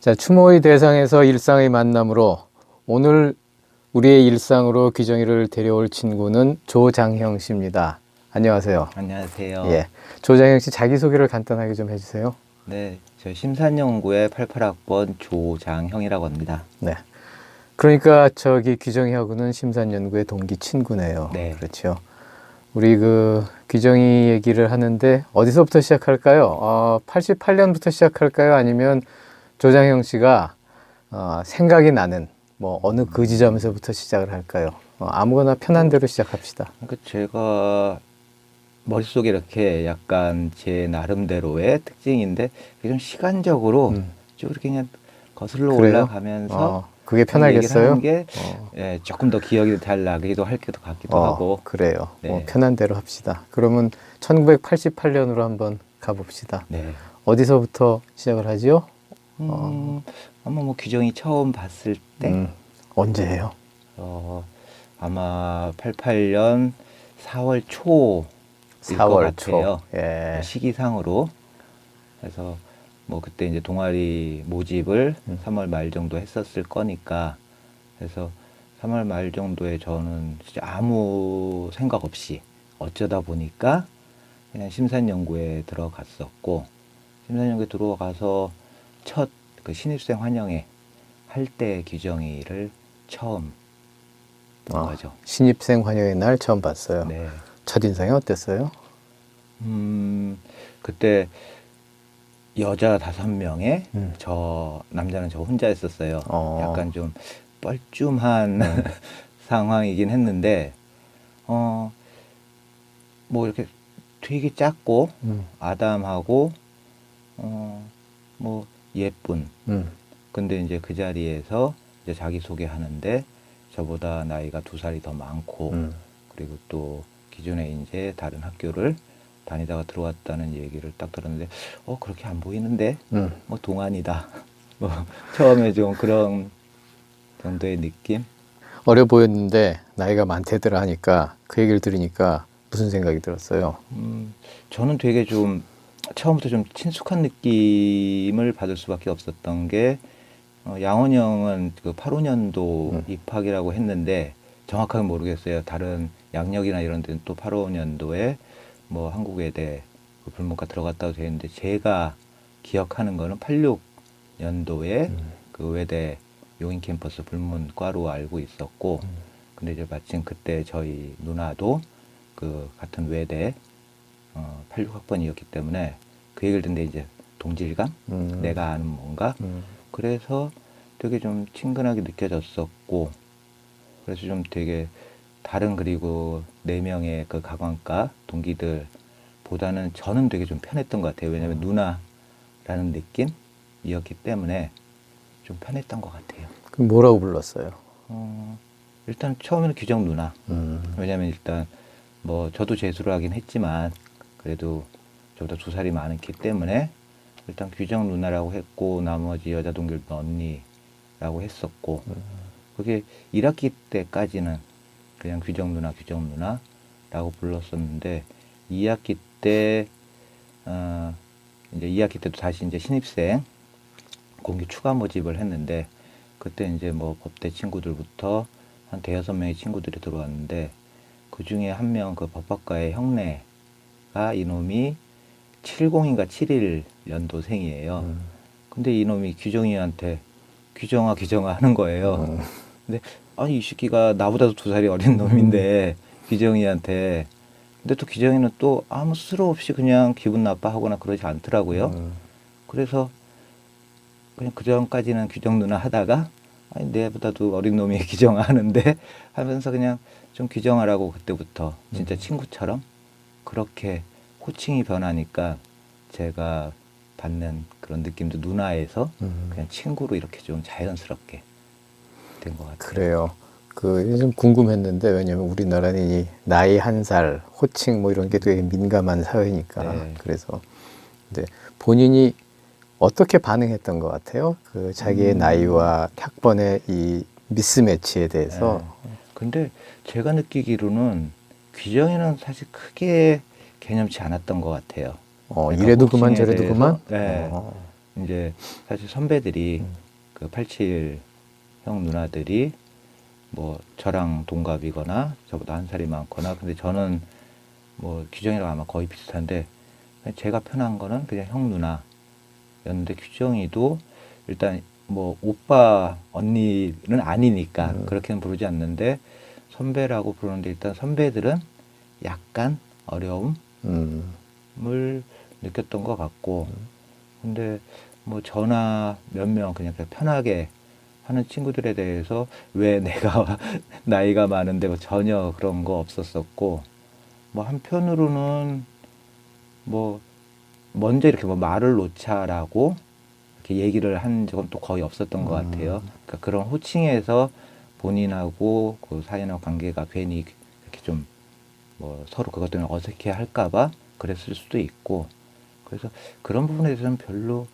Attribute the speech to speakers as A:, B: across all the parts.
A: 자, 추모의 대상에서 일상의 만남으로 오늘 우리의 일상으로 귀정이를 데려올 친구는 조장형 씨입니다. 안녕하세요.
B: 안녕하세요.
A: 예, 조장형 씨 자기소개를 간단하게 좀 해주세요.
B: 네, 저 심산연구회 88학번 조장형이라고 합니다.
A: 네. 그러니까 저기 귀정이하고는 심산연구의 동기 친구네요.
B: 네.
A: 그렇죠. 우리 그 귀정이 얘기를 하는데 어디서부터 시작할까요? 88년부터 시작할까요? 아니면 조장형 씨가 생각이 나는 뭐 어느 그 지점에서부터 시작을 할까요? 아무거나 편한 대로 시작합시다.
B: 그러니까 제가 머릿속에 이렇게 약간 제 나름대로의 특징인데 그게 좀 시간적으로 쭉 이렇게 그냥 거슬러
A: 그래요?
B: 올라가면서
A: 그게
B: 얘기를
A: 편하겠어요?
B: 하는 게 예, 조금 더 기억이 잘 나기도 할 것 같기도 하고.
A: 그래요.
B: 네.
A: 편한 대로 합시다. 그러면 1988년으로 한번 가봅시다.
B: 네.
A: 어디서부터 시작을 하지요?
B: 아마 뭐 규정이 처음 봤을 때
A: 언제예요?
B: 아마 88년 4월 초일
A: 4월
B: 것 같아요.
A: 초. 예.
B: 시기상으로. 그래서 뭐 그때 이제 동아리 모집을 3월 말 정도 했었을 거니까, 그래서 3월 말 정도에 저는 진짜 아무 생각 없이 어쩌다 보니까 그냥 심산연구에 들어갔었고, 심산연구에 들어가서 첫 그 신입생 환영회 할 때 규정이를 처음 본 거죠.
A: 신입생 환영의 날 처음 봤어요.
B: 네.
A: 첫인상이 어땠어요?
B: 그때 여자 5명에 저 남자는 저 혼자 있었어요. 약간 좀 뻘쭘한 상황이긴 했는데 뭐 이렇게 되게 작고 아담하고 뭐 예쁜. 근데 이제 그 자리에서 이제 자기 소개하는데 저보다 나이가 2살이 더 많고 그리고 또 기존에 이제 다른 학교를 다니다가 들어왔다는 얘기를 딱 들었는데 그렇게 안 보이는데 뭐 동안이다. 뭐 처음에 좀 그런 정도의 느낌.
A: 어려 보였는데 나이가 많대더라 하니까 그 얘기를 들으니까 무슨 생각이 들었어요?
B: 저는 되게 좀 처음부터 좀 친숙한 느낌을 받을 수밖에 없었던 게 양원이 형은 그 85년도 입학이라고 했는데 정확하게 모르겠어요. 다른 양력이나 이런 데는 또 85년도에 뭐 한국외대 그 불문과 들어갔다고 되어 있는데 제가 기억하는 거는 86년도에 그 외대 용인 캠퍼스 불문과로 알고 있었고, 근데 이제 마침 그때 저희 누나도 그 같은 외대 86학번이었기 때문에 그 얘기를 듣는데 이제 동질감? 내가 아는 뭔가? 그래서 되게 좀 친근하게 느껴졌었고, 그래서 좀 되게 다른 그리고 4명의 그 가관과 동기들보다는 저는 되게 좀 편했던 것 같아요. 왜냐하면 누나라는 느낌이었기 때문에 좀 편했던 것 같아요.
A: 그럼 뭐라고 불렀어요?
B: 일단 처음에는 규정 누나. 왜냐하면 일단 뭐 저도 재수를 하긴 했지만 그래도 저보다 2살이 많기 때문에 일단 규정 누나라고 했고, 나머지 여자 동기들도 언니라고 했었고, 그게 1학기 때까지는 그냥 규정 누나라고 불렀었는데 2학기 때 이제 2학기 때도 다시 이제 신입생 공기 추가 모집을 했는데 그때 이제 뭐 법대 친구들부터 한 5-6명의 친구들이 들어왔는데 그 중에 한 명 그 법학과의 형네가 이놈이 70인가 71년도생이에요. 근데 이놈이 규정이한테 규정아 하는 거예요. 근데 아니 이 새끼가 나보다도 2살이 어린 놈인데 규정이한테. 근데 또 규정이는 또 아무 스스로 없이 그냥 기분 나빠하거나 그러지 않더라고요. 그래서 그냥 그 전까지는 규정 누나 하다가 아니 내보다도 어린 놈이 규정아 하는데 하면서 그냥 좀 규정하라고 그때부터 진짜 친구처럼 그렇게 호칭이 변하니까 제가 받는 그런 느낌도 누나에서 그냥 친구로 이렇게 좀 자연스럽게 된 것 같아요.
A: 그래요. 그 좀 궁금했는데 왜냐면 우리나라는 이 나이 1살 호칭 뭐 이런 게 되게 민감한 사회니까.
B: 네.
A: 그래서 근데 본인이 어떻게 반응했던 것 같아요? 그 자기의 나이와 학번의 이 미스매치에 대해서.
B: 근데 제가 느끼기로는 규정이는 사실 크게 개념치 않았던 것 같아요. 그러니까
A: 이래도 그만
B: 호칭에
A: 저래도
B: 대해서,
A: 그만?
B: 네. 이제 사실 선배들이 그 87 형 누나들이 뭐 저랑 동갑이거나 저보다 한 살이 많거나 근데 저는 뭐 규정이랑 아마 거의 비슷한데 제가 편한 거는 그냥 형 누나였는데 규정이도 일단 뭐 오빠 언니는 아니니까 그렇게는 부르지 않는데 선배라고 부르는데 일단 선배들은 약간 어려움을 느꼈던 것 같고 근데 뭐 저나 몇 명 그냥 편하게 하는 친구들에 대해서 왜 내가 나이가 많은데 뭐 전혀 그런 거 없었었고 뭐 한편으로는 뭐 먼저 이렇게 뭐 말을 놓자라고 이렇게 얘기를 한 적은 또 거의 없었던 것 같아요. 그러니까 그런 호칭에서 본인하고 그 사이나 관계가 괜히 이렇게 좀 뭐 서로 그것 때문에 어색해 할까봐 그랬을 수도 있고 그래서 그런 부분에 대해서는 별로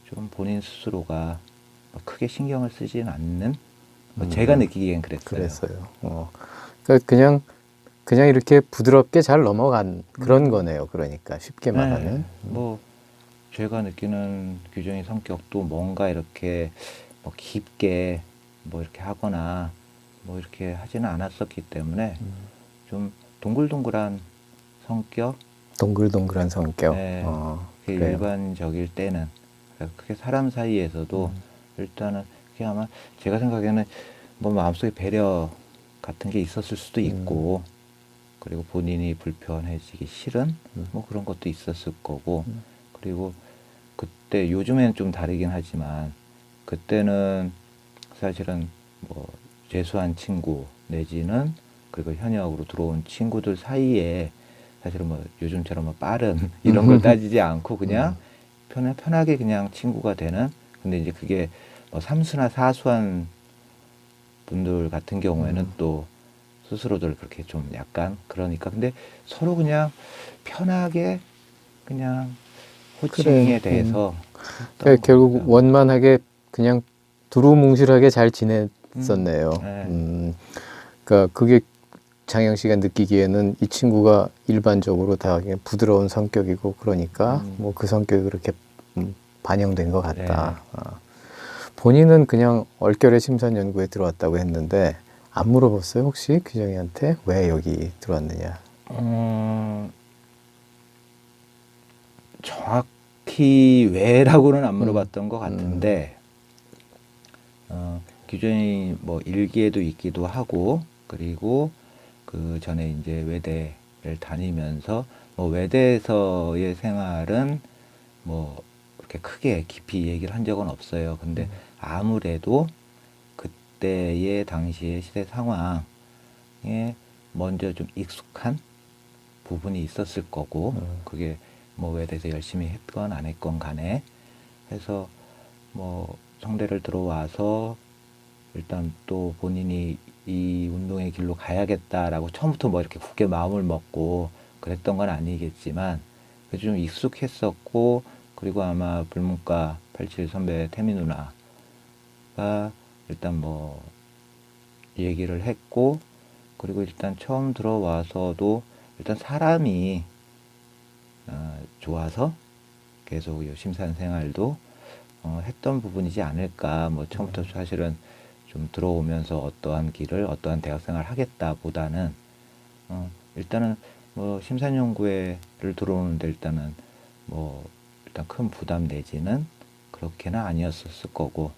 B: 좀 본인 스스로가 크게 신경을 쓰지는 않는 뭐 제가 느끼기엔 그랬어요.
A: 그랬어요. 그러니까 그냥 이렇게 부드럽게 잘 넘어간 그런 거네요. 그러니까 쉽게 말하면.
B: 뭐 제가 느끼는 규정의 성격도 뭔가 이렇게 뭐 깊게 뭐 이렇게 하거나 뭐 이렇게 하지는 않았었기 때문에 좀 동글동글한 성격,
A: 동글동글한 성격.
B: 네, 그게
A: 그래요.
B: 일반적일 때는 그게 사람 사이에서도 일단은 그게 아마 제가 생각에는 뭐 마음속에 배려 같은 게 있었을 수도 있고 그리고 본인이 불편해지기 싫은 뭐 그런 것도 있었을 거고 그리고 그때 요즘에는 좀 다르긴 하지만 그때는 사실은 뭐 재수한 친구 내지는 그리고 현역으로 들어온 친구들 사이에 사실은 뭐 요즘처럼 뭐 빠른 이런 걸 따지지 않고 그냥 편하게 그냥 친구가 되는 근데 이제 그게 뭐 삼수나 사수한 분들 같은 경우에는 또 스스로들 그렇게 좀 약간 그러니까 근데 서로 그냥 편하게 그냥 호칭에
A: 그래.
B: 대해서
A: 그러니까 결국
B: 같더라고요.
A: 원만하게 그냥 두루뭉실하게 잘 지냈었네요.
B: 네.
A: 그러니까 그게 장영 씨가 느끼기에는 이 친구가 일반적으로 다 그냥 부드러운 성격이고 그러니까 뭐 그 성격이 그렇게 반영된 것 같다. 본인은 그냥 얼결에 심산연구에 들어왔다고 했는데 안 물어봤어요 혹시 규정이한테 왜 여기 들어왔느냐?
B: 정확히 왜라고는 안 물어봤던 것 같은데 규정이 뭐 일기에도 있기도 하고 그리고 그 전에 이제 외대를 다니면서 뭐 외대에서의 생활은 뭐 그렇게 크게 깊이 얘기를 한 적은 없어요. 근데 아무래도 그때의 당시의 시대 상황에 먼저 좀 익숙한 부분이 있었을 거고 그게 뭐 외대에서 열심히 했건 안 했건 간에 해서 뭐 성대를 들어와서 일단 또 본인이 이 운동의 길로 가야겠다라고 처음부터 뭐 이렇게 굳게 마음을 먹고 그랬던 건 아니겠지만 그래도 좀 익숙했었고 그리고 아마 불문과 87 선배 태미 누나가 일단 뭐 얘기를 했고 그리고 일단 처음 들어와서도 일단 사람이 좋아서 계속 이 심산 생활도 했던 부분이지 않을까. 뭐 처음부터 사실은 좀 들어오면서 어떠한 길을 어떠한 대학생활 하겠다보다는 일단은 뭐 심산연구회를 들어오는데 일단은 뭐 일단 큰 부담 내지는 그렇게는 아니었었을 거고.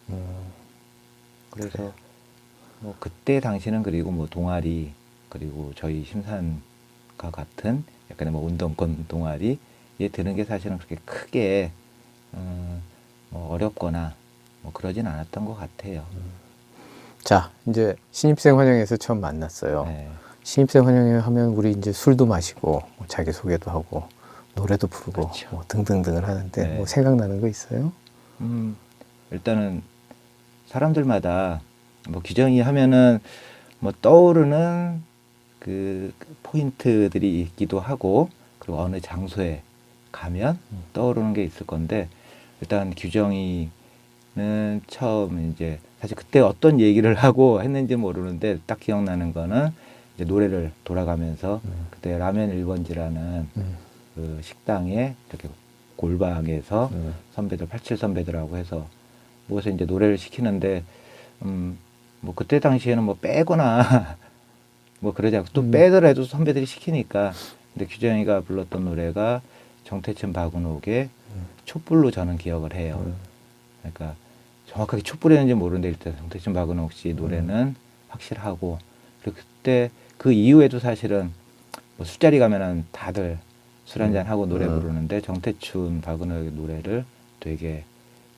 B: 그래서 뭐 그때 당시는 그리고 뭐 동아리 그리고 저희 심산과 같은 약간의 뭐 운동권 동아리에 드는 게 사실은 그렇게 크게 뭐 어렵거나 뭐 그러진 않았던 것 같아요.
A: 자 이제 신입생 환영회에서 처음 만났어요.
B: 네.
A: 신입생 환영회 하면 우리 이제 술도 마시고 뭐 자기 소개도 하고 노래도 부르고
B: 그렇죠.
A: 뭐 등등등을 하는데
B: 네.
A: 뭐 생각나는 거 있어요?
B: 일단은 사람들마다 뭐 규정이 하면은 뭐 떠오르는 그 포인트들이 있기도 하고 그리고 어느 장소에 가면 떠오르는 게 있을 건데 일단 규정이는 처음 이제 사실 그때 어떤 얘기를 하고 했는지 모르는데 딱 기억나는 거는 이제 노래를 돌아가면서 그때 라면 1번지라는 그 식당에 이렇게 골방에서 선배들 87 선배들하고 해서 모여서 이제 노래를 시키는데 뭐 그때 당시에는 뭐 빼거나 뭐 그러지 않고 또 빼더라도 선배들이 시키니까 근데 규정이가 불렀던 노래가 정태춘 박은옥의 촛불로 저는 기억을 해요. 그러니까 정확하게 촛불이었는지 모르는데 일단 정태춘 박은옥 씨 노래는 확실하고 그리고 그때 그 이후에도 사실은 뭐 술자리 가면은 다들 술 한잔 하고 노래 부르는데 정태춘 박은옥의 노래를 되게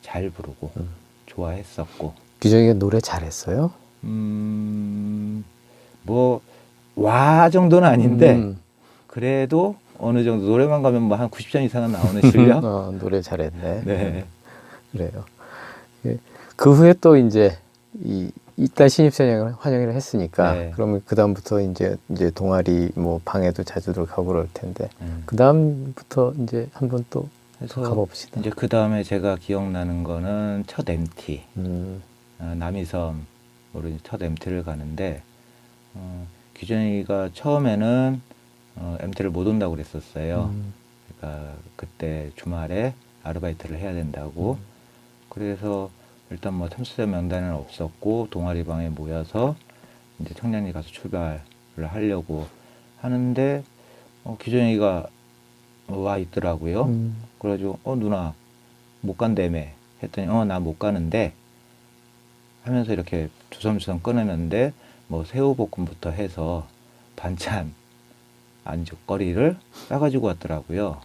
B: 잘 부르고 좋아했었고
A: 규정이가 노래 잘했어요?
B: 뭐 와 정도는 아닌데 그래도 어느 정도 노래만 가면 뭐 한 90점 이상은 나오는 실력.
A: 노래 잘했네.
B: 네.
A: 그래요. 예. 그 후에 또 이제 이딸 신입생을 환영을 했으니까
B: 네.
A: 그러면 그 다음부터 이제 동아리 뭐 방에도 자주 들어가고 그럴 텐데 그 다음부터 이제 한번 또
B: 그래서
A: 가봅시다.
B: 이제 그 다음에 제가 기억나는 거는 첫 MT 남이섬으로 첫 MT를 가는데 규정이가 처음에는 MT를 못 온다고 그랬었어요. 그러니까 그때 주말에 아르바이트를 해야 된다고. 그래서 일단 뭐 참수자 명단은 없었고 동아리 방에 모여서 이제 청량리 가서 출발을 하려고 하는데 규정이가 와 있더라고요. 그래가지고 누나 못 간다며 했더니 나 못 가는데 하면서 이렇게 주섬주섬 꺼내는데 뭐 새우볶음부터 해서 반찬 안주거리를 싸가지고 왔더라고요.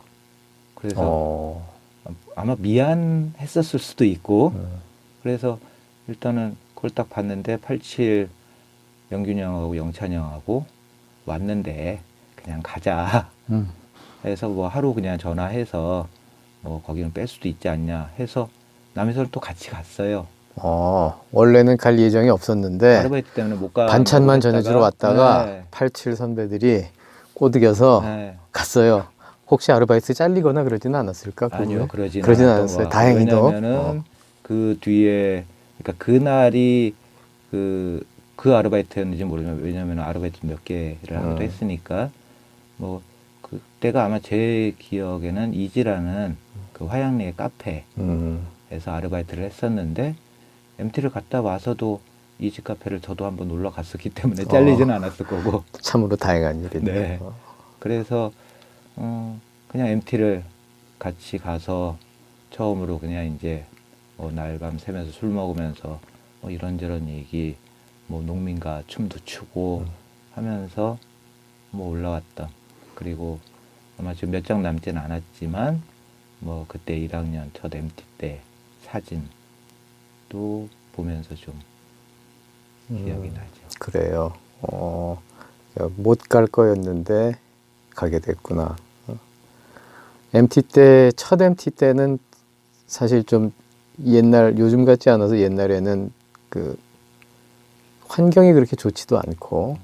B: 그래서 아마 미안했었을 수도 있고 그래서 일단은 그걸 딱 봤는데 87 영균이 형하고 영찬이 형하고 왔는데 그냥 가자 해서 뭐 하루 그냥 전화해서 뭐 거기는 뺄 수도 있지 않냐 해서 남이섬을 또 같이 갔어요.
A: 원래는 갈 예정이 없었는데
B: 아르바이트 때문에 못 가.
A: 반찬만 전해주러 왔다가
B: 네.
A: 87 선배들이 꼬드겨서
B: 네.
A: 갔어요. 혹시 아르바이트 잘리거나 그러지는 않았을까? 그
B: 아니요,
A: 후에?
B: 그러진
A: 않았어요. 다행히도.
B: 왜냐면은 그 뒤에 그러니까 그날이 그 아르바이트였는지 모르지만 왜냐면 아르바이트 몇 개를 하기도 했으니까 뭐 그때가 아마 제 기억에는 이지라는 그 화양리의 카페에서 아르바이트를 했었는데 MT를 갔다 와서도 이지 카페를 저도 한번 놀러 갔었기 때문에 잘리지는 않았을 거고.
A: 참으로 다행한 일이네요.
B: 네. 그래서 그냥 MT를 같이 가서 처음으로 그냥 이제 날밤 새면서 술 먹으면서 뭐 이런저런 얘기, 뭐 농민가 춤도 추고 하면서 뭐 올라왔던. 그리고 아마 지금 몇 장 남지는 않았지만 뭐 그때 1학년 첫 MT 때 사진도 보면서 좀 기억이 나죠.
A: 그래요. 못 갈 거였는데 가게 됐구나. MT 때, 첫 MT 때는 사실 좀 요즘 같지 않아서 옛날에는 그 환경이 그렇게 좋지도 않고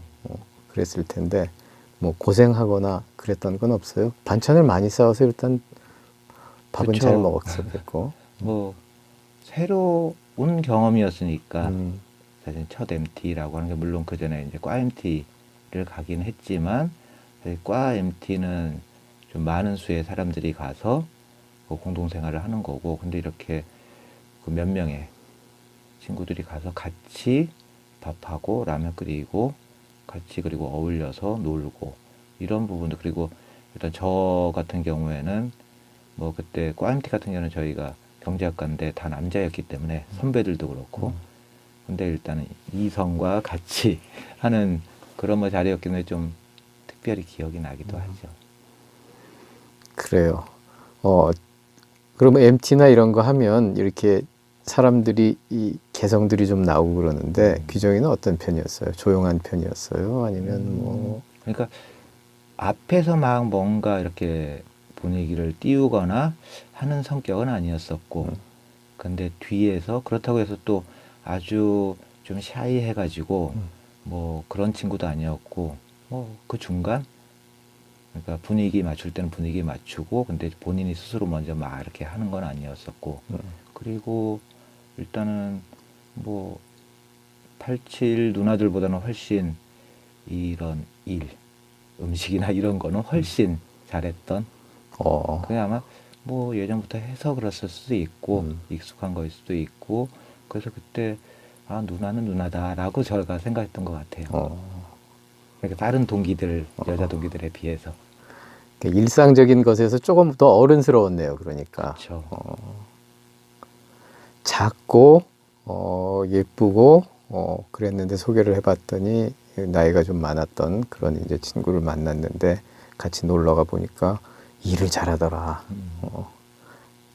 A: 그랬을 텐데 뭐 고생하거나 그랬던 건 없어요. 반찬을 많이 싸워서 일단 밥은
B: 그쵸.
A: 잘 먹었었겠고.
B: 뭐 새로운 경험이었으니까 사실 첫 MT라고 하는 게 물론 그 전에 이제 과 MT를 가긴 했지만 사실 과 MT는 좀 많은 수의 사람들이 가서 그 공동생활을 하는 거고 근데 이렇게 그 몇 명의 친구들이 가서 같이 밥하고 라면 끓이고 같이 그리고 어울려서 놀고 이런 부분도 그리고 일단 저 같은 경우에는 뭐 그때 과 MT 같은 경우는 저희가 경제학과인데 다 남자였기 때문에 선배들도 그렇고 근데 일단은 이성과 같이 하는 그런 뭐 자리였기 때문에 좀 특별히 기억이 나기도 하죠.
A: 그래요. 그러면 MT나 이런 거 하면 이렇게 사람들이 이 개성들이 좀 나오고 그러는데 규정이는 어떤 편이었어요? 조용한 편이었어요? 아니면 뭐
B: 그러니까 앞에서 막 뭔가 이렇게 분위기를 띄우거나 하는 성격은 아니었었고 근데 뒤에서 그렇다고 해서 또 아주 좀 샤이해가지고 뭐 그런 친구도 아니었고 뭐 그 중간 그러니까 분위기 맞출 때는 분위기 맞추고 근데 본인이 스스로 먼저 막 이렇게 하는 건 아니었었고 그리고 일단은 뭐 87 누나들보다는 훨씬 이런 음식이나 이런 거는 훨씬 잘했던 그게 아마 뭐 예전부터 해서 그랬을 수도 있고 익숙한 거일 수도 있고 그래서 그때 아 누나는 누나다라고 제가 생각했던 것 같아요. 그러니까 다른 동기들 여자 동기들에 비해서
A: 일상적인 것에서 조금 더 어른스러웠네요. 그러니까
B: 그렇죠.
A: 작고 예쁘고 그랬는데 소개를 해봤더니 나이가 좀 많았던 그런 이제 친구를 만났는데 같이 놀러가 보니까 일을 잘하더라.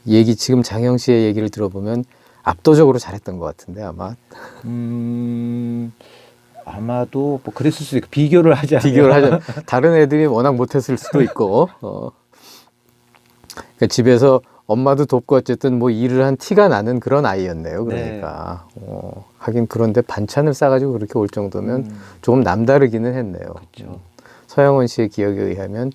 A: 얘기 지금 장영 씨의 얘기를 들어보면 압도적으로 잘했던 것 같은데 아마
B: 아마도 뭐 그랬을 수도 있고 비교를 하자면
A: 비교를 하자면 다른 애들이 워낙 못했을 수도 있고 그러니까 집에서 엄마도 돕고 어쨌든 뭐 일을 한 티가 나는 그런 아이였네요. 그러니까 하긴 그런데 반찬을 싸가지고 그렇게 올 정도면 조금 남다르기는 했네요.
B: 그렇죠.
A: 서영원 씨의 기억에 의하면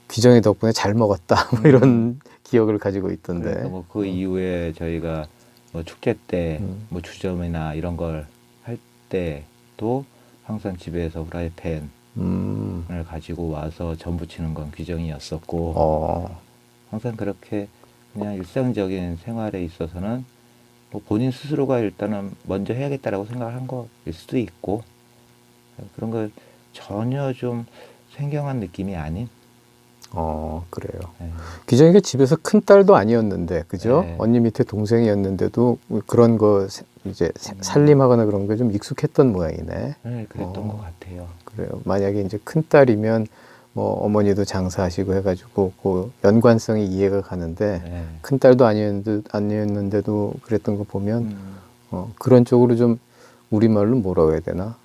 A: 귀정이 덕분에 잘 먹었다 뭐 이런 기억을 가지고 있던데.
B: 그러니까 뭐 그 이후에 저희가 뭐 축제 때 뭐 주점이나 이런 걸 할 때도 항상 집에서 후라이팬을 가지고 와서 전 부치는 건 귀정이었었고 항상 그렇게 그냥 일상적인 생활에 있어서는 뭐 본인 스스로가 일단은 먼저 해야겠다라고 생각을 한 거일 수도 있고 그런 걸 전혀 좀 생경한 느낌이 아닌
A: 그래요.
B: 네.
A: 귀정이가 집에서 큰 딸도 아니었는데, 그죠?
B: 네.
A: 언니 밑에 동생이었는데도 그런 거 이제 살림하거나 그런 게 좀 익숙했던 모양이네.
B: 네, 그랬던 것 같아요.
A: 그래요. 만약에 이제 큰 딸이면 뭐 어머니도 장사하시고 해가지고 그 연관성이 이해가 가는데
B: 네.
A: 큰 딸도 아니었는데도 그랬던 거 보면 그런 쪽으로 좀 우리말로 뭐라고 해야 되나?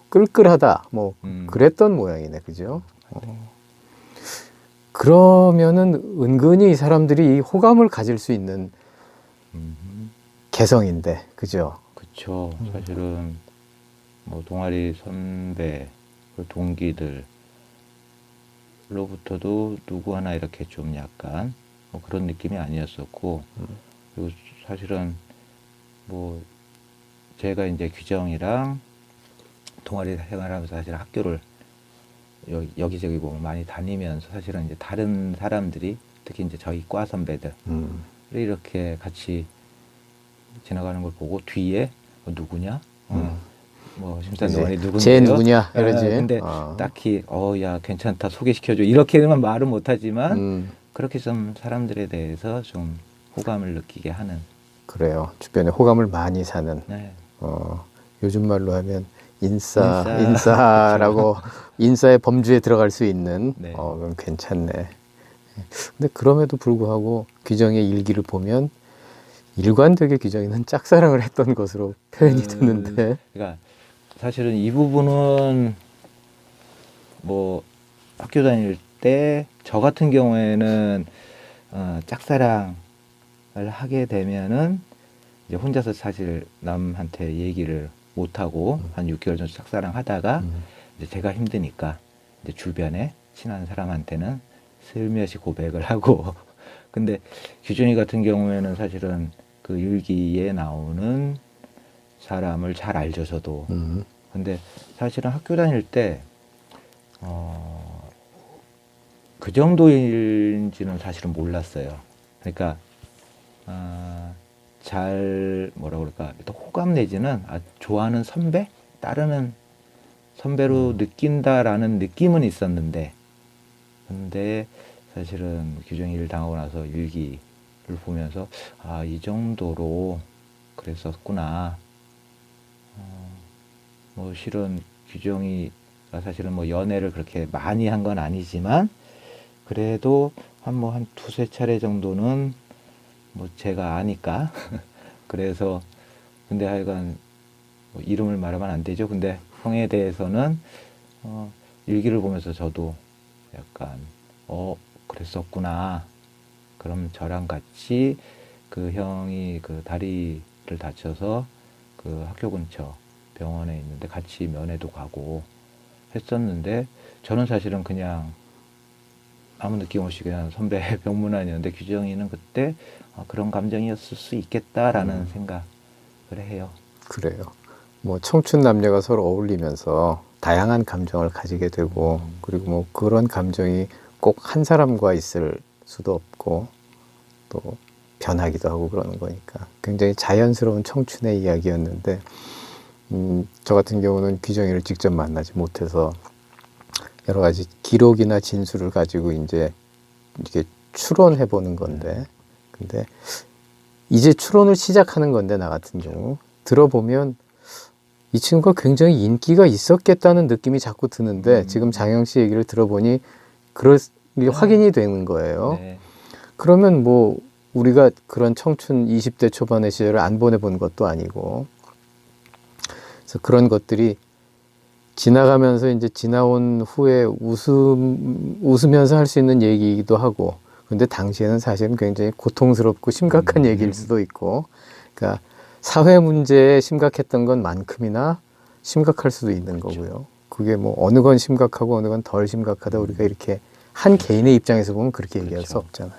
A: 끌끌하다. 뭐 그랬던 모양이네, 그죠? 그러면은 은근히 이 사람들이 이 호감을 가질 수 있는 개성인데, 그죠?
B: 그쵸. 사실은 뭐 동아리 선배, 그 동기들로부터도 누구 하나 이렇게 좀 약간 뭐 그런 느낌이 아니었었고, 그리고 사실은 뭐 제가 이제 규정이랑 동아리 생활하면서 사실 학교를 여기저기 보면 많이 다니면서 사실은 이제 다른 사람들이 특히 이제 저희 과 선배들 이렇게 같이 지나가는 걸 보고 뒤에 누구냐? 뭐 심사위원이 누군데요?
A: 쟤 누구냐? 이러지.
B: 근데 딱히 야 괜찮다 소개시켜줘 이렇게만 말은 못하지만 그렇게 좀 사람들에 대해서 좀 호감을 느끼게 하는.
A: 그래요. 주변에 호감을 많이 사는.
B: 네.
A: 요즘 말로 하면 인싸라고 인싸의 범주에 들어갈 수 있는.
B: 네.
A: 그럼 괜찮네. 근데 그럼에도 불구하고 귀정의 일기를 보면 일관되게 귀정이는 짝사랑을 했던 것으로 표현이 되는데.
B: 그러니까 사실은 이 부분은 뭐 학교 다닐 때 저 같은 경우에는 짝사랑을 하게 되면은 이제 혼자서 사실 남한테 얘기를 못 하고 한 6개월 정도 짝사랑 하다가 이제 제가 힘드니까 이제 주변에 친한 사람한테는 슬며시 고백을 하고 근데 규준이 같은 경우에는 사실은 그 일기에 나오는 사람을 잘 알죠, 저도. 근데 사실은 학교 다닐 때, 그 정도인지는 사실은 몰랐어요. 그러니까, 잘, 뭐라 그럴까, 일단 호감 내지는 좋아하는 선배? 따르는 선배로 느낀다라는 느낌은 있었는데, 근데 사실은 규정일 당하고 나서 일기를 보면서, 이 정도로 그랬었구나. 뭐 실은 규정이가 사실은 뭐 연애를 그렇게 많이 한 건 아니지만 그래도 한 두세 차례 정도는 뭐 제가 아니까 그래서 근데 하여간 뭐 이름을 말하면 안 되죠. 근데 형에 대해서는 일기를 보면서 저도 약간 그랬었구나. 그럼 저랑 같이 그 형이 그 다리를 다쳐서 그 학교 근처 병원에 있는데 같이 면회도 가고 했었는데 저는 사실은 그냥 아무 느낌 없이 그냥 선배 병문안이었는데 규정이는 그때 그런 감정이었을 수 있겠다라는 생각을 해요.
A: 그래요. 뭐 청춘 남녀가 서로 어울리면서 다양한 감정을 가지게 되고 그리고 뭐 그런 감정이 꼭 한 사람과 있을 수도 없고 또 변하기도 하고 그러는 거니까 굉장히 자연스러운 청춘의 이야기였는데 저 같은 경우는 귀정이를 직접 만나지 못해서 여러 가지 기록이나 진술을 가지고 이제 이렇게 추론해 보는 건데 근데 이제 추론을 시작하는 건데 나 같은 경우 들어보면 이 친구가 굉장히 인기가 있었겠다는 느낌이 자꾸 드는데 지금 장영 씨 얘기를 들어보니 이게 확인이 되는 거예요.
B: 네.
A: 그러면 뭐 우리가 그런 청춘 20대 초반의 시절을 안 보내본 것도 아니고 그래서 그런 것들이 지나가면서 이제 지나온 후에 웃으면서 할 수 있는 얘기이기도 하고 근데 당시에는 사실은 굉장히 고통스럽고 심각한 얘기일 수도 있고 그러니까 사회 문제에 심각했던 것만큼이나 심각할 수도 있는 거고요. 그게 뭐 어느 건 심각하고 어느 건 덜 심각하다 우리가 이렇게 한 개인의 입장에서 보면 그렇게 얘기할 수 없잖아요.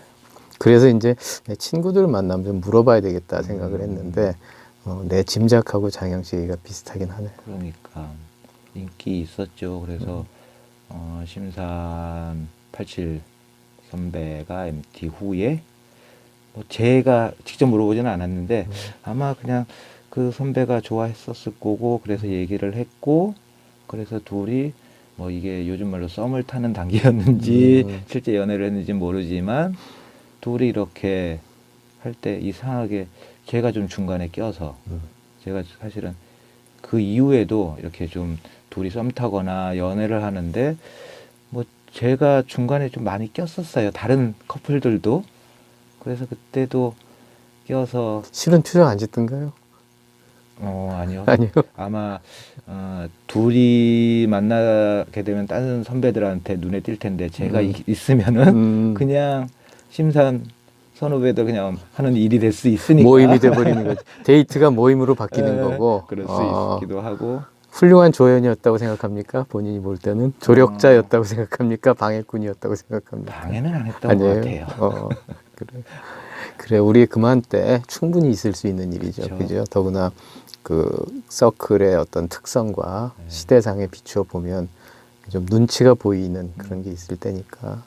A: 그래서 이제 내 친구들 만나면 좀 물어봐야 되겠다 생각을 했는데 내 짐작하고 장영 씨 얘기가 비슷하긴 하네요.
B: 그러니까 인기 있었죠. 그래서 심산 87 선배가 MT 후에 뭐 제가 직접 물어보지는 않았는데 아마 그냥 그 선배가 좋아했었을 거고 그래서 얘기를 했고 그래서 둘이 뭐 이게 요즘 말로 썸을 타는 단계였는지 실제 연애를 했는지 모르지만 둘이 이렇게 할 때 이상하게 제가 좀 중간에 껴서 제가 사실은 그 이후에도 이렇게 좀 둘이 썸 타거나 연애를 하는데 뭐 제가 중간에 좀 많이 꼈었어요. 다른 커플들도. 그래서 그때도 껴서
A: 실은 투정 안 짓던가요?
B: 아니요.
A: 아니요.
B: 아마 둘이 만나게 되면 다른 선배들한테 눈에 띌 텐데 제가 있으면은 그냥 심산 선후배들 그냥 하는 일이 될 수 있으니까
A: 모임이 돼버리는 거지. 데이트가 모임으로 바뀌는 거고.
B: 그럴 수 있기도 하고
A: 훌륭한 조연이었다고 생각합니까? 본인이 볼 때는 조력자였다고 생각합니까? 방해꾼이었다고 생각합니까?
B: 방해는 안 했던
A: 아니에요.
B: 것 같아요.
A: 그래 우리 그만때 충분히 있을 수 있는 일이죠.
B: 그렇죠.
A: 그죠? 더구나 그 서클의 어떤 특성과 시대상에 비추어 보면 좀 눈치가 보이는 그런 게 있을 때니까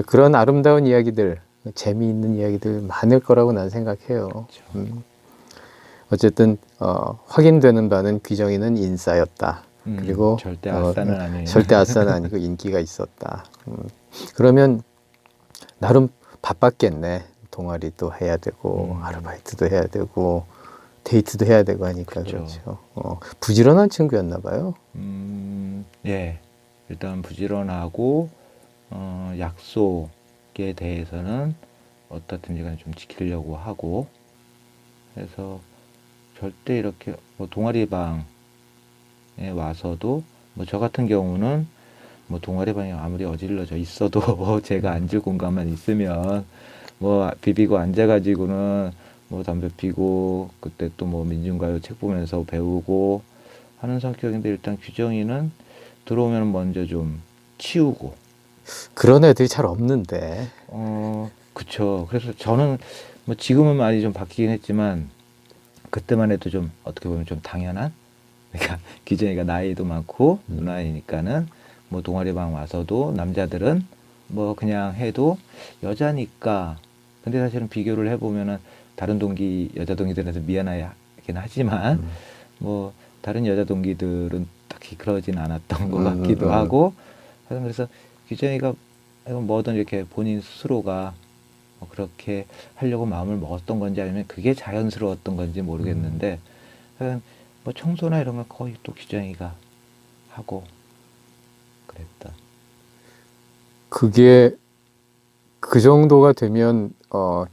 A: 그런 아름다운 이야기들, 재미있는 이야기들 많을 거라고 난 생각해요. 어쨌든 확인되는 바는 귀정이는 인싸였다. 그리고
B: 절대 아싸는 아니에요.
A: 절대 아싸는 아니고 인기가 있었다. 그러면 나름 바빴겠네. 동아리도 해야 되고 아르바이트도 해야 되고 데이트도 해야 되고 하니까 그렇죠. 부지런한 친구였나 봐요.
B: 예. 일단 부지런하고 약속에 대해서는 어떻든지 간에 좀 지키려고 하고 그래서 절대 이렇게 뭐 동아리방에 와서도 뭐 저 같은 경우는 뭐 동아리방에 아무리 어질러져 있어도 제가 앉을 공간만 있으면 뭐 비비고 앉아가지고는 뭐 담배 피고 그때 또 뭐 민중가요 책 보면서 배우고 하는 성격인데 일단 규정이는 들어오면 먼저 좀 치우고
A: 그런 애들이 잘 없는데.
B: 그쵸. 그래서 저는 뭐 지금은 많이 좀 바뀌긴 했지만 그때만 해도 좀 어떻게 보면 좀 당연한 그러니까 규정이가 나이도 많고 누나이니까는 뭐 동아리방 와서도 남자들은 뭐 그냥 해도 여자니까 근데 사실은 비교를 해보면은 다른 동기 여자 동기들한테 미안하긴 하지만 뭐 다른 여자 동기들은 딱히 그러진 않았던 것 같기도 하고 그래서 규정이가 뭐든 이렇게 본인 스스로가 뭐 그렇게 하려고 마음을 먹었던 건지 아니면 그게 자연스러웠던 건지 모르겠는데 뭐 청소나 이런 건 거의 또 규정이가 하고 그랬다.
A: 그게 그 정도가 되면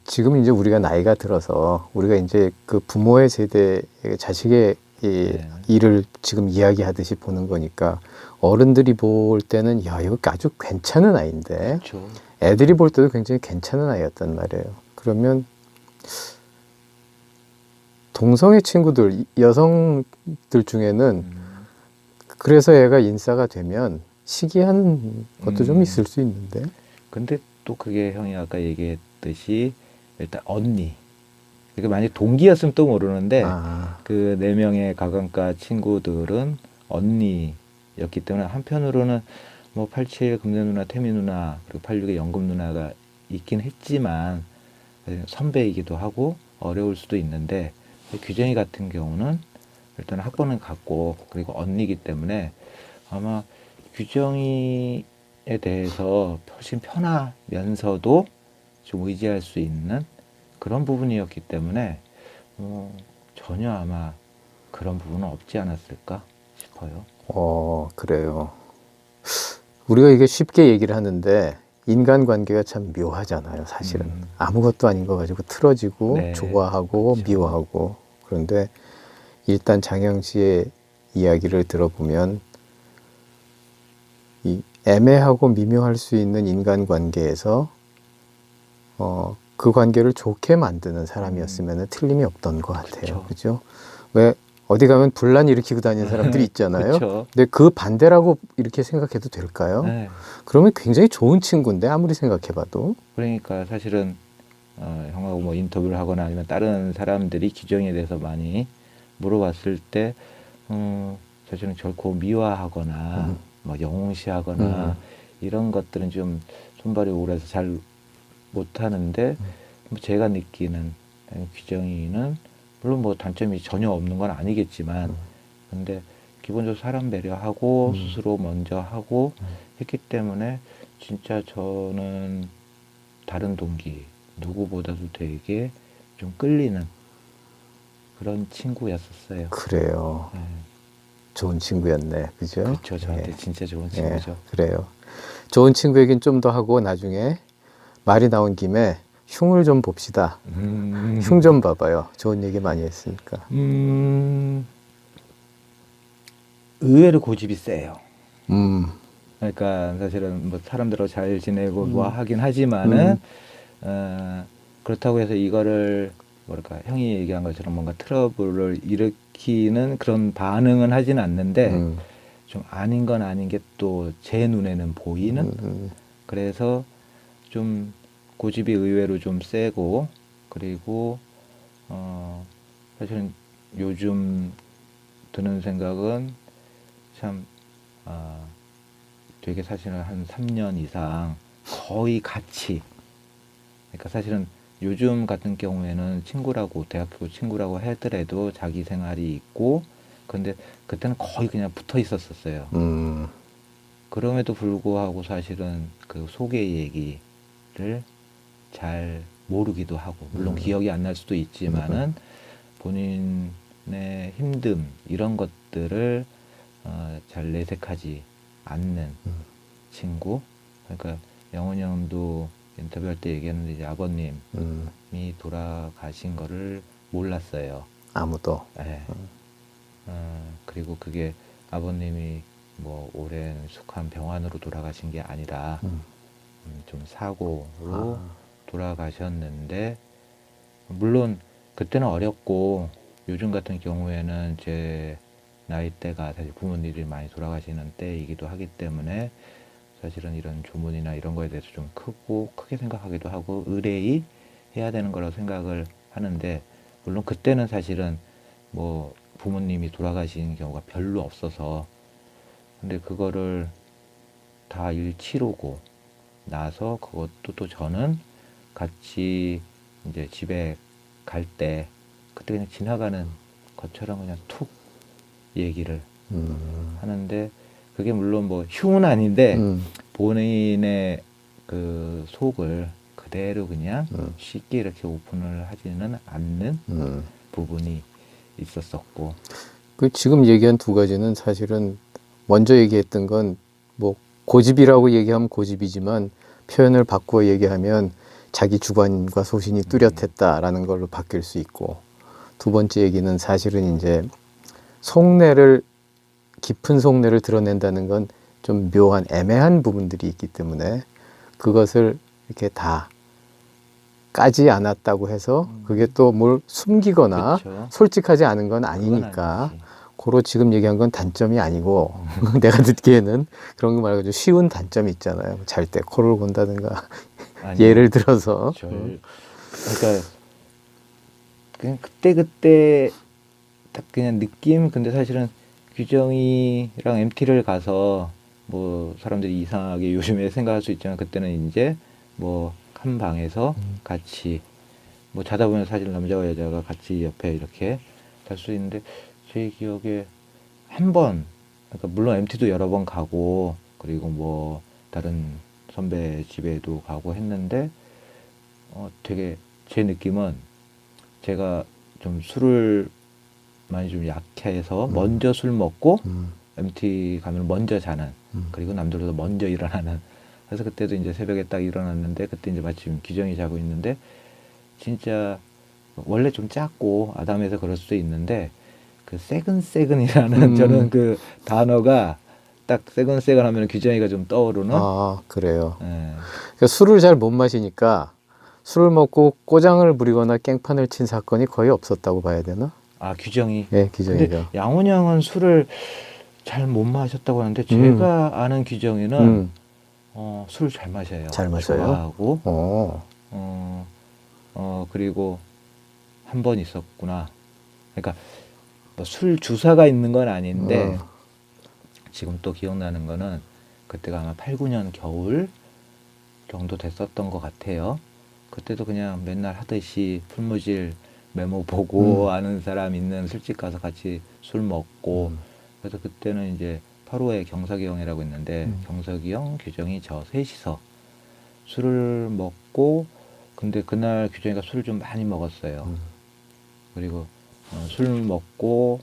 A: 지금 이제 우리가 나이가 들어서 우리가 이제 그 부모의 세대의 자식의 일을 지금 이야기하듯이 보는 거니까 어른들이 볼 때는 야 이거 아주 괜찮은 아이인데
B: 그렇죠.
A: 애들이 볼 때도 굉장히 괜찮은 아이였단 말이에요. 그러면 동성애 친구들 여성들 중에는 그래서 애가 인싸가 되면 시기한 것도 좀 있을 수 있는데
B: 근데 또 그게 형이 아까 얘기했듯이 일단 언니 그러니까 만약 동기였으면 또 모르는데 그 4명의 가관과 친구들은 언니였기 때문에 한편으로는 뭐 87 금년 누나 태미 누나 그리고 86의 영금 누나가 있긴 했지만 선배이기도 하고 어려울 수도 있는데 규정이 같은 경우는 일단 학번은 같고 그리고 언니이기 때문에 아마 규정이에 대해서 훨씬 편하면서도 좀 의지할 수 있는 그런 부분이었기 때문에 전혀 아마 그런 부분은 없지 않았을까 싶어요.
A: 그래요. 우리가 이게 쉽게 얘기를 하는데 인간관계가 참 묘하잖아요, 사실은. 아무것도 아닌 거 가지고 틀어지고
B: 네,
A: 좋아하고
B: 그렇죠.
A: 미워하고. 그런데 일단 장영 씨의 이야기를 들어보면 이 애매하고 미묘할 수 있는 인간관계에서 그 관계를 좋게 만드는 사람이었으면 틀림이 없던 것 같아요.
B: 그쵸.
A: 그죠? 왜 어디 가면 분란 일으키고 다니는 사람들이 있잖아요.
B: 그쵸.
A: 근데 그 반대라고 이렇게 생각해도 될까요?
B: 네.
A: 그러면 굉장히 좋은 친구인데 아무리 생각해봐도.
B: 그러니까 사실은 형하고 뭐 인터뷰를 하거나 아니면 다른 사람들이 규정에 대해서 많이 물어봤을 때 사실은 결코 미화하거나 뭐 영웅시하거나 이런 것들은 좀 손발이 오래서 잘 못하는데 뭐 제가 느끼는 규정이는 물론 뭐 단점이 전혀 없는 건 아니겠지만 근데 기본적으로 사람 배려하고 스스로 먼저 하고 했기 때문에 진짜 저는 다른 동기 누구보다도 되게 좀 끌리는 그런 친구였었어요.
A: 그래요.
B: 네.
A: 좋은 친구였네. 그죠?
B: 그렇죠. 저한테
A: 예.
B: 진짜 좋은
A: 예,
B: 친구죠.
A: 그래요. 좋은 친구 얘기는 좀 더 하고 나중에 말이 나온 김에 흉을 좀 봅시다. 흉 좀 봐봐요. 좋은 얘기 많이 했으니까.
B: 의외로 고집이 세요.
A: 음,
B: 그러니까 사실은 뭐 사람들하고 잘 지내고 뭐 하긴 하지만은 그렇다고 해서 이거를 뭐랄까 형이 얘기한 것처럼 뭔가 트러블을 일으키는 그런 반응은 하진 않는데 좀 아닌 건 아닌 게 또 제 눈에는 보이는 그래서 좀 고집이 의외로 좀 세고 그리고 사실은 요즘 드는 생각은 참 되게 사실은 한 3년 이상 거의 같이 그러니까 사실은 요즘 같은 경우에는 친구라고 대학교 친구라고 하더라도 자기 생활이 있고 근데 그때는 거의 그냥 붙어 있었어요. 그럼에도 불구하고 사실은 그 속의 얘기를 잘 모르기도 하고 물론 기억이 안 날 수도 있지만은 본인의 힘듦 이런 것들을 잘 내색하지 않는 친구. 그러니까 영훈이 형도 인터뷰할 때 얘기했는데 이제 아버님이 돌아가신 거를 몰랐어요.
A: 아무도.
B: 네. 그리고 그게 아버님이 뭐 오랜 숙한 병환으로 돌아가신 게 아니라 좀 사고로 돌아가셨는데 물론 그때는 어렸고 요즘 같은 경우에는 제 나이대가 사실 부모님들이 많이 돌아가시는 때이기도 하기 때문에 사실은 이런 조문이나 이런 거에 대해서 좀 크게 생각하기도 하고 의뢰이 해야 되는 거라고 생각을 하는데 물론 그때는 사실은 뭐 부모님이 돌아가신 경우가 별로 없어서 근데 그거를 다 일 치르고 나서 그것도 또 저는 같이 이제 집에 갈 때 그때 그냥 지나가는 것처럼 그냥 툭 얘기를 하는데 그게 물론 뭐 흉은 아닌데 본인의 그 속을 그대로 그냥 쉽게 이렇게 오픈을 하지는 않는 부분이 있었었고
A: 그 지금 얘기한 두 가지는 사실은 먼저 얘기했던 건 뭐 고집이라고 얘기하면 고집이지만 표현을 바꾸어 얘기하면 자기 주관과 소신이 뚜렷했다라는 걸로 바뀔 수 있고 두 번째 얘기는 사실은 이제 속내를 깊은 속내를 드러낸다는 건 좀 묘한 애매한 부분들이 있기 때문에 그것을 이렇게 다 까지 않았다고 해서 그게 또 뭘 숨기거나
B: 그쵸.
A: 솔직하지 않은 건
B: 그건
A: 아니니까
B: 아니지.
A: 고로 지금 얘기한 건 단점이 아니고 내가 듣기에는 그런 거 말고 좀 쉬운 단점이 있잖아요. 잘 때 코를 곤다든가
B: 아니,
A: 예를 들어서
B: 그러니까 그냥 그때 딱 그냥 느낌 근데 사실은 규정이랑 MT를 가서 뭐 사람들이 이상하게 요즘에 생각할 수 있지만 그때는 이제 뭐 한 방에서 같이 뭐 자다 보면 사실 남자와 여자가 같이 옆에 이렇게 잘 수 있는데 제 기억에 한 번, 그러니까 물론 MT도 여러 번 가고 그리고 뭐 다른 선배 집에도 가고 했는데 되게 제 느낌은 제가 좀 술을 많이 좀 약해서 먼저 술 먹고 MT 가면 먼저 자는 그리고 남들보다 먼저 일어나는 그래서 그때도 이제 새벽에 딱 일어났는데 그때 이제 마침 규정이 자고 있는데 진짜 원래 좀 작고 아담해서 그럴 수도 있는데 그 세근세근이라는 저는 그 단어가 딱 세근세근 하면 규정이가 좀 떠오르는
A: 아, 그래요.
B: 예.
A: 그러니까 술을 잘 못 마시니까 술을 먹고 꼬장을 부리거나 깽판을 친 사건이 거의 없었다고 봐야 되나?
B: 아 규정이
A: 예,
B: 근데
A: 기정이가.
B: 양훈이 형은 술을 잘 못 마셨다고 하는데 제가 아는 규정이는 술 잘 마셔요.
A: 잘 마셔요?
B: 좋아하고
A: 어,
B: 그리고 한 번 있었구나. 그러니까 뭐 술 주사가 있는 건 아닌데 지금 또 기억나는 거는 그때가 아마 8, 9년 겨울 정도 됐었던 것 같아요. 그때도 그냥 맨날 하듯이 풀무질 메모 보고 아는 사람 있는 술집 가서 같이 술 먹고 그래서 그때는 이제 8호에 경석이 형이라고 있는데 경석이 형, 규정이 저 셋이서 술을 먹고 근데 그날 규정이가 술을 좀 많이 먹었어요. 그리고 술 먹고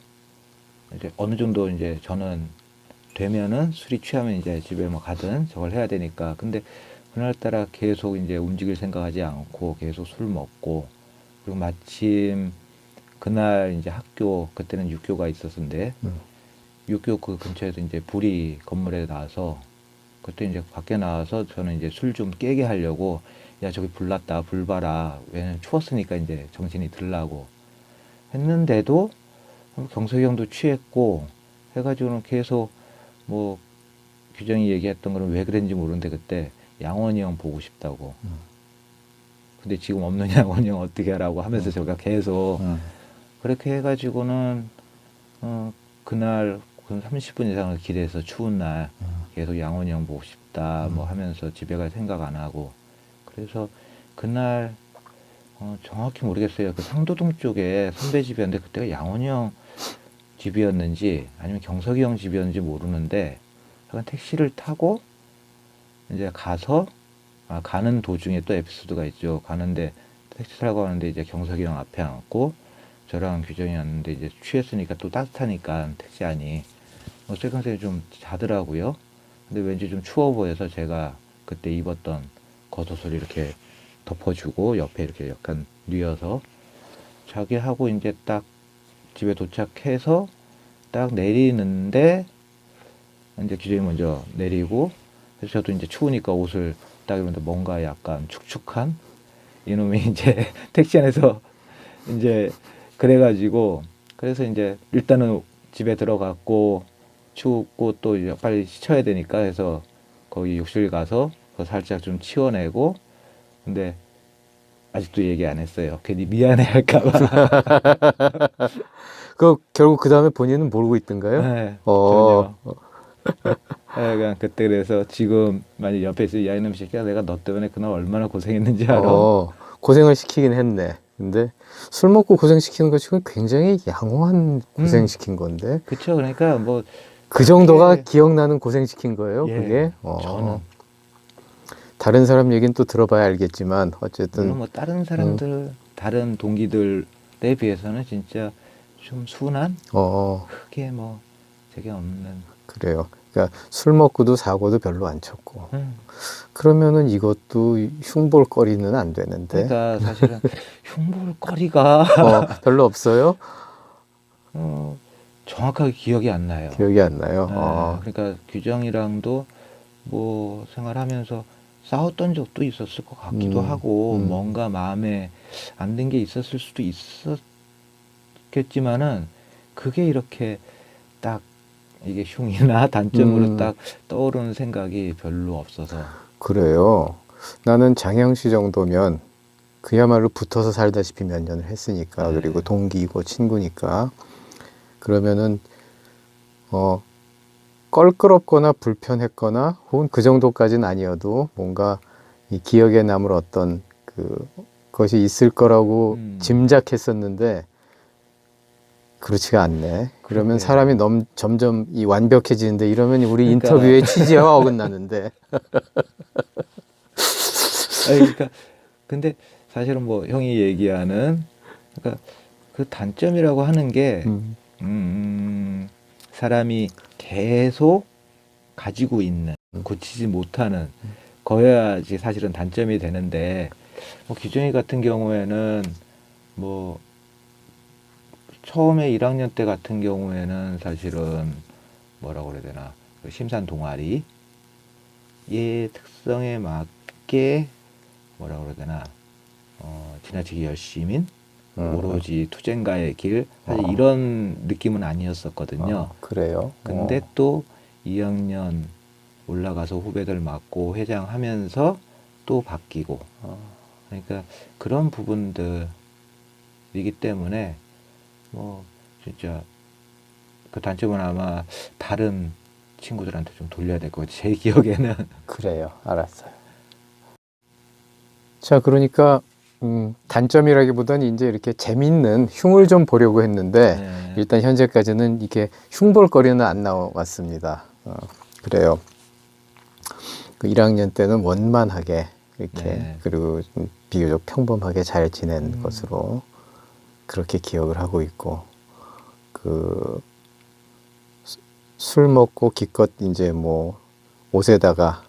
B: 이제 어느 정도 이제 저는 되면은 술이 취하면 이제 집에 뭐 가든 저걸 해야 되니까 근데 그날따라 계속 이제 움직일 생각하지 않고 계속 술 먹고 그리고 마침 그날 이제 학교 그때는 육교가 있었는데 육교 그 근처에서 이제 불이 건물에 나와서 그때 이제 밖에 나와서 저는 이제 술 좀 깨게 하려고 야 저기 불 났다 불 봐라 왜냐면 추웠으니까 이제 정신이 들라고 했는데도 경석이 형도 취했고 해가지고는 계속 뭐 규정이 얘기했던 거는 왜 그랬는지 모르는데 그때 양원이 형 보고 싶다고 근데 지금 없는 양원이 형 어떻게 하라고 하면서 제가 계속 그렇게 해가지고는 그날 그 30분 이상을 기대해서 추운 날 계속 양원이 형 보고 싶다 뭐 하면서 집에 갈 생각 안 하고 그래서 그날 정확히 모르겠어요. 그 상도동 쪽에 선배 집이었는데 그때가 양원이 형 집이었는지 아니면 경석이 형 집이었는지 모르는데 약간 택시를 타고 이제 가서 가는 도중에 또 에피소드가 있죠. 가는데 택시 타고 가는데 이제 경석이 형 앞에 앉고 저랑 규정이 왔는데 이제 취했으니까 또 따뜻하니까 택시 안이 세컨스에 좀 자더라고요. 근데 왠지 좀 추워 보여서 제가 그때 입었던 겉옷을 이렇게 덮어주고 옆에 이렇게 약간 뉘어서 자기 하고 이제 딱 집에 도착해서 딱 내리는데 이제 규정이 먼저 내리고 그래서 저도 이제 추우니까 옷을 딱 입는데 뭔가 약간 축축한 이놈이 이제 택시 안에서 이제 그래가지고 그래서 이제 일단은 집에 들어갔고 춥고 또 이제 빨리 씻어야 되니까 해서 거기 욕실 가서 살짝 좀 치워내고 근데 아직도 얘기 안 했어요. 괜히 미안해 할까봐.
A: 그 결국 그 다음에 본인은 모르고 있던가요?
B: 네,
A: 어,
B: 전혀. 그냥 그때 그래서 지금 만약 옆에 있으면 야 이놈 새끼야 내가 너 때문에 그날 얼마나 고생했는지 알아?
A: 고생을 시키긴 했네. 근데 술 먹고 고생시키는 것 지금 굉장히 양호한 고생시킨 건데
B: 그쵸. 그러니까 뭐
A: 그 정도가 기억나는 고생시킨 거예요,
B: 예,
A: 그게?
B: 저는
A: 다른 사람 얘기는 또 들어봐야 알겠지만 어쨌든
B: 물론 뭐 다른 사람들 다른 동기들에 비해서는 진짜 좀 순한 크게 뭐 되게 없는
A: 그래요. 그러니까 술 먹고도 사고도 별로 안 쳤고 그러면은 이것도 흉볼거리는 안 되는데
B: 그러니까 사실은 흉볼거리가
A: 별로 없어요?
B: 정확하게 기억이 안 나요.
A: 기억이 안 나요.
B: 네, 그러니까 규정이랑도 뭐 생활하면서 싸웠던 적도 있었을 것 같기도 하고 뭔가 마음에 안 든 게 있었을 수도 있었겠지만은 그게 이렇게 딱 이게 흉이나 단점으로 딱 떠오르는 생각이 별로 없어서
A: 그래요. 나는 장영 씨 정도면 그야말로 붙어서 살다시피 몇 년을 했으니까 그리고 동기이고 친구니까 그러면은 껄끄럽거나 불편했거나 혹은 그 정도까지는 아니어도 뭔가 이 기억에 남을 어떤 그것이 있을 거라고 짐작했었는데 그렇지가 않네. 그러면
B: 그러게요.
A: 사람이 점점 이 완벽해지는데 이러면 우리
B: 그러니까.
A: 인터뷰의 취지와 어긋나는데.
B: 그러니까 근데 사실은 뭐 형이 얘기하는 그러니까 그 단점이라고 하는 게 사람이 계속 가지고 있는 고치지 못하는 거여야지 사실은 단점이 되는데 뭐 기정이 같은 경우에는 뭐 처음에 1학년 때 같은 경우에는 사실은 뭐라고 그래야 되나 그 심산 동아리의 특성에 맞게 뭐라고 그래야 되나 지나치게 열심인 오로지 투쟁가의 길 사실 이런 느낌은 아니었었거든요.
A: 그래요.
B: 근데 또 2학년 올라가서 후배들 맡고 회장하면서 또 바뀌고 그러니까 그런 부분들이기 때문에 뭐 진짜 그 단점은 아마 다른 친구들한테 좀 돌려야 될 것 같아요. 제 기억에는.
A: 그래요. 알았어요. 자, 그러니까 단점이라기보다는 이제 이렇게 재밌는 흉을 좀 보려고 했는데
B: 네.
A: 일단 현재까지는 이렇게 흉볼거리는 안 나왔습니다. 그래요. 그 1학년 때는 원만하게 이렇게
B: 네.
A: 그리고 좀 비교적 평범하게 잘 지낸 것으로 그렇게 기억을 하고 있고 그 술 먹고 기껏 이제 뭐 옷에다가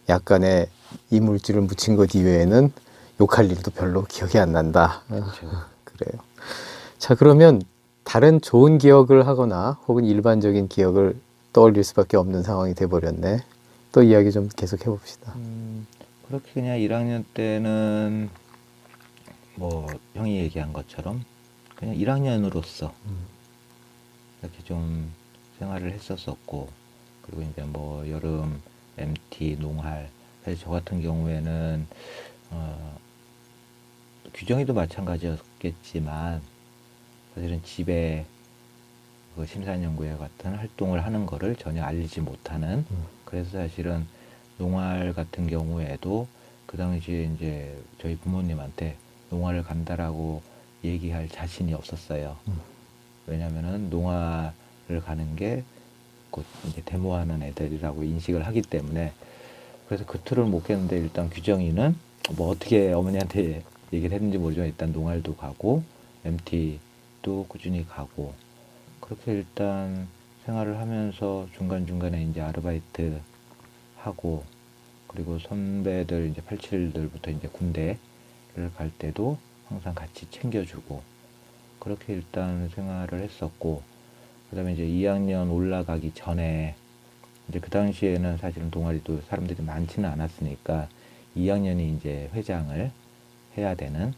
A: 약간의 이물질을 묻힌 것 이외에는 욕할 일도 별로 기억이 안 난다.
B: 그렇죠.
A: 그래요. 자, 그러면 다른 좋은 기억을 하거나 혹은 일반적인 기억을 떠올릴 수밖에 없는 상황이 돼버렸네. 또 이야기 좀 계속 해봅시다.
B: 그렇게 그냥 1학년 때는 뭐 형이 얘기한 것처럼 그냥 1학년으로서 이렇게 좀 생활을 했었었고 그리고 이제 뭐 여름 MT 농활 사실 저 같은 경우에는 규정이도 마찬가지였겠지만 사실은 집에 그 심사연구회 같은 활동을 하는 거를 전혀 알리지 못하는 그래서 사실은 농활 같은 경우에도 그 당시에 이제 저희 부모님한테 농활을 간다라고 얘기할 자신이 없었어요. 왜냐면은 농활을 가는 게 곧 이제 데모하는 애들이라고 인식을 하기 때문에 그래서 그 틀을 못 깼는데 일단 규정이는 뭐 어떻게 어머니한테 얘기를 했는지 모르지만 일단 농활도 가고 MT도 꾸준히 가고 그렇게 일단 생활을 하면서 중간중간에 이제 아르바이트 하고 그리고 선배들 이제 87들부터 이제 군대를 갈 때도 항상 같이 챙겨주고 그렇게 일단 생활을 했었고 그다음에 이제 2학년 올라가기 전에 이제 그 당시에는 사실은 동아리도 사람들이 많지는 않았으니까 2학년이 이제 회장을 해야 되는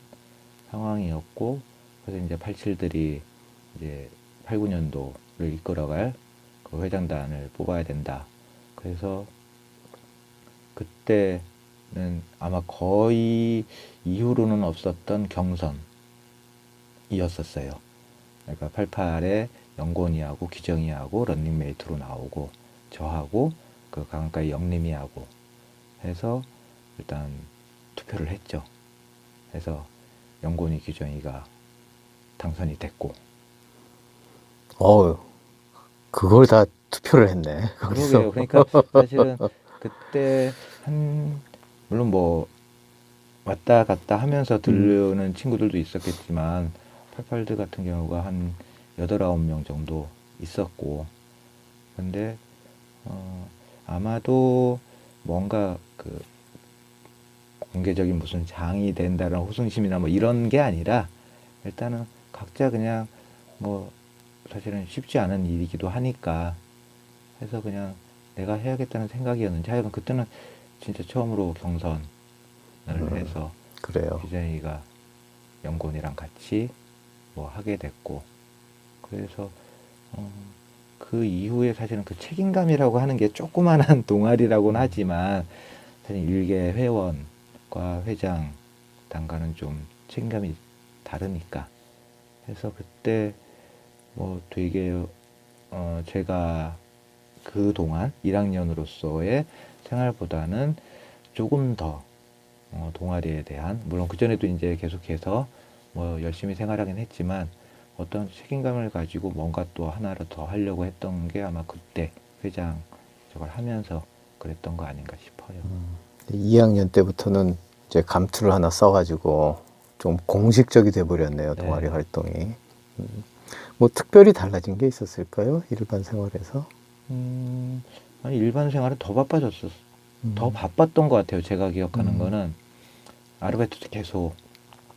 B: 상황이었고 그래서 이제 87들이 이제 8, 9년도를 이끌어갈 그 회장단을 뽑아야 된다. 그래서 그때는 아마 거의 이후로는 없었던 경선이었었어요. 그러니까 88에 영곤이하고 기정이하고 런닝메이트로 나오고 저하고 그 강가의 영림이하고 해서 일단 투표를 했죠. 해서 영곤이 기정이가 당선이 됐고.
A: 그걸 다 투표를 했네.
B: 그러게요. 그러니까 사실은 그때 물론 뭐 왔다 갔다 하면서 들르는 친구들도 있었겠지만 88들 같은 경우가 한 8, 9명 정도 있었고 근데 아마도 뭔가 그 공개적인 무슨 장이 된다는 호승심이나 뭐 이런 게 아니라 일단은 각자 그냥 뭐 사실은 쉽지 않은 일이기도 하니까 해서 그냥 내가 해야겠다는 생각이었는지 하여간 그때는 진짜 처음으로 경선을 해서
A: 그래요.
B: 기정이가 영곤이랑 같이 뭐 하게 됐고 그래서 그 이후에 사실은 그 책임감이라고 하는 게 조그만한 동아리라고는 하지만 사실 일개 회원과 회장 단과는 좀 책임감이 다르니까 해서 그때 뭐 되게 제가 그동안 1학년으로서의 생활보다는 조금 더 동아리에 대한, 물론 그전에도 이제 계속해서 뭐 열심히 생활하긴 했지만 어떤 책임감을 가지고 뭔가 또 하나를 더 하려고 했던 게 아마 그때 회장 저걸 하면서 그랬던 거 아닌가 싶어요.
A: 2학년 때부터는 이제 감투를 하나 써가지고 좀 공식적이 돼버렸네요.
B: 네.
A: 동아리 활동이. 뭐 특별히 달라진 게 있었을까요? 일반 생활에서?
B: 아니, 일반 생활은 더 바빠졌었어. 더 바빴던 것 같아요. 제가 기억하는 거는 아르바이트도 계속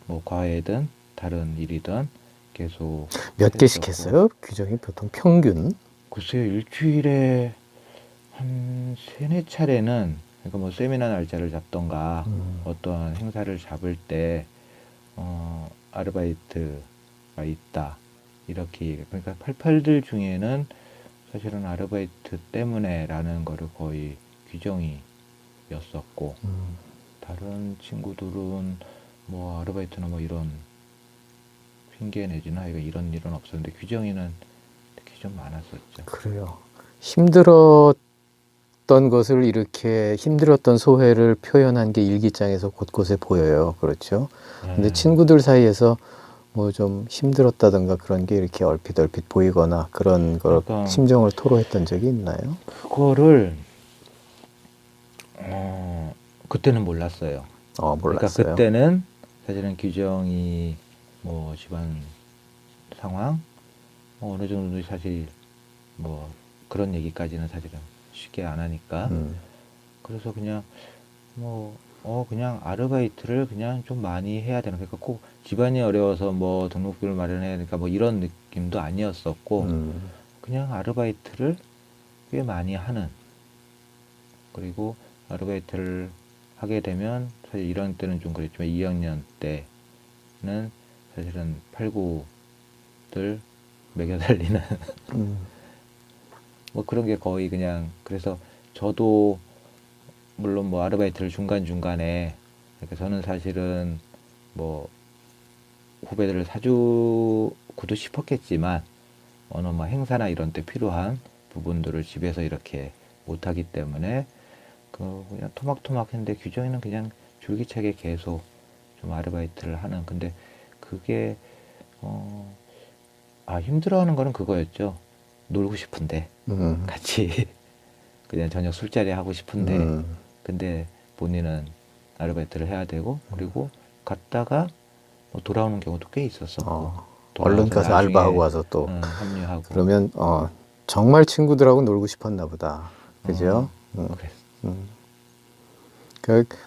B: 뭐 과외든 다른 일이든 계속
A: 몇 개씩
B: 했었고.
A: 했어요? 규정이 보통 평균?
B: 글쎄요, 일주일에 한 세네 차례는, 그러니까 뭐 세미나 날짜를 잡던가 어떠한 행사를 잡을 때 아르바이트가 있다 이렇게, 그러니까 88들 중에는 사실은 아르바이트 때문에라는 거를 거의 규정이었었고, 다른 친구들은 뭐 아르바이트나 뭐 이런 핑계 내지나 이런 일은 없었는데 규정이는 특히 좀 많았었죠.
A: 그래요. 힘들었던 것을 이렇게 힘들었던 소회를 표현한 게 일기장에서 곳곳에 보여요. 그렇죠? 근데 친구들 사이에서 뭐 좀 힘들었다던가 그런 게 이렇게 얼핏 보이거나 그런 걸
B: 그러니까
A: 심정을 토로했던 적이 있나요?
B: 그거를 그때는 몰랐어요. 그러니까
A: 몰랐어요.
B: 그때는 사실은 규정이 뭐 집안 상황 어느 정도 사실 뭐 그런 얘기까지는 사실은 쉽게 안 하니까, 그래서 그냥 뭐 그냥 아르바이트를 그냥 좀 많이 해야 되는, 그러니까 꼭 집안이 어려워서 뭐 등록금을 마련해야 되니까 뭐 이런 느낌도 아니었었고, 그냥 아르바이트를 꽤 많이 하는, 그리고 아르바이트를 하게 되면 사실 이런 때는 좀 그랬지만 2학년 때는 사실은 팔구들 매겨 달리는 뭐 그런 게 거의 그냥, 그래서 저도 물론 뭐 아르바이트를 중간중간에, 그러니까 저는 사실은 뭐 후배들을 사주고도 싶었겠지만 어느 뭐 행사나 이런 때 필요한 부분들을 집에서 이렇게 못하기 때문에 그냥 토막토막 했는데, 규정이는 그냥 줄기차게 계속 좀 아르바이트를 하는. 근데 그게 힘들어하는 거는 그거였죠. 놀고 싶은데 같이 그냥 저녁 술자리 하고 싶은데, 근데 본인은 아르바이트를 해야 되고, 그리고 갔다가 뭐 돌아오는 경우도 꽤 있었었고,
A: 얼른
B: 돌아와서
A: 가서
B: 나중에
A: 알바하고 와서 또
B: 합류하고.
A: 그러면 정말 친구들하고 놀고 싶었나 보다. 그죠?
B: 그랬어.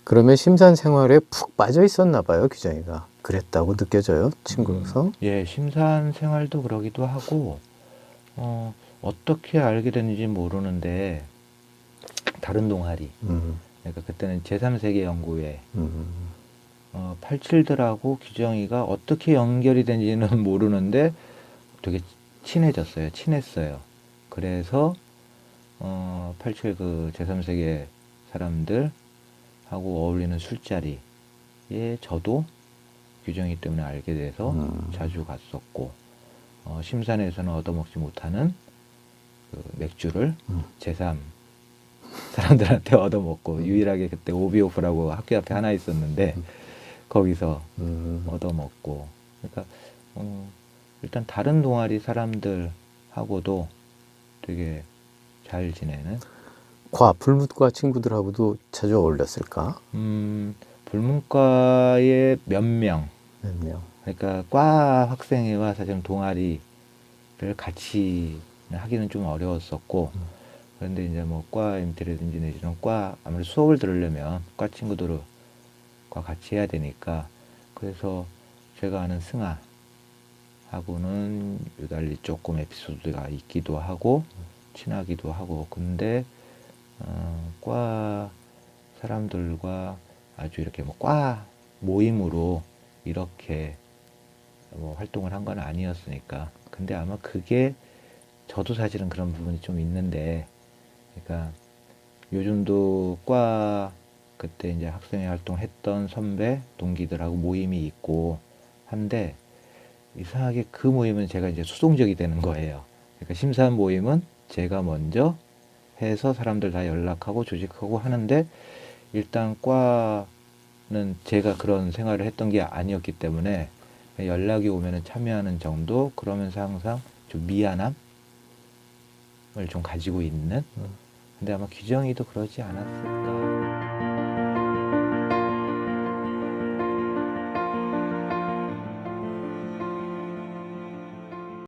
A: 그러면 심산 생활에 푹 빠져 있었나 봐요, 규정이가. 그랬다고 느껴져요, 친구로서.
B: 예, 심산 생활도 그러기도 하고, 어떻게 알게 됐는지 모르는데 다른 동아리, 그러니까 그때는 제3세계 연구회 87들하고 규정이가 어떻게 연결이 된지는 모르는데 되게 친했어요. 그래서 87 그 제3세계 사람들하고 어울리는 술자리에 저도 규정이 때문에 알게 돼서 자주 갔었고, 심산에서는 얻어먹지 못하는 그 맥주를 제3 사람들한테 얻어먹고, 유일하게 그때 오비오프라고 학교 앞에 하나 있었는데 거기서 얻어먹고, 그러니까 일단 다른 동아리 사람들하고도 되게 잘 지내는.
A: 불문과 친구들하고도 자주 어울렸을까?
B: 불문과의 몇 명,
A: 몇 명.
B: 그러니까 과 학생회와 사실은 동아리를 같이 하기는 좀 어려웠었고, 그런데 이제 뭐 과 MT라든지 내지는 과 아무래도 수업을 들으려면 과 친구들과 같이 해야 되니까, 그래서 제가 아는 승아하고는 유달리 조금 에피소드가 있기도 하고 친하기도 하고, 근데 과 사람들과 아주 이렇게 뭐 과 모임으로 이렇게 뭐 활동을 한 건 아니었으니까. 근데 아마 그게, 저도 사실은 그런 부분이 좀 있는데, 그러니까 요즘도 과 그때 이제 학생회 활동했던 선배 동기들하고 모임이 있고 한데, 이상하게 그 모임은 제가 이제 수동적이 되는 거예요. 그러니까 심사한 모임은 제가 먼저 해서 사람들 다 연락하고 조직하고 하는데, 일단 과 제가 그런 생활을 했던 게 아니었기 때문에 연락이 오면은 참여하는 정도, 그러면서 항상 좀 미안함을 좀 가지고 있는. 근데 아마 규정이도 그러지 않았을까.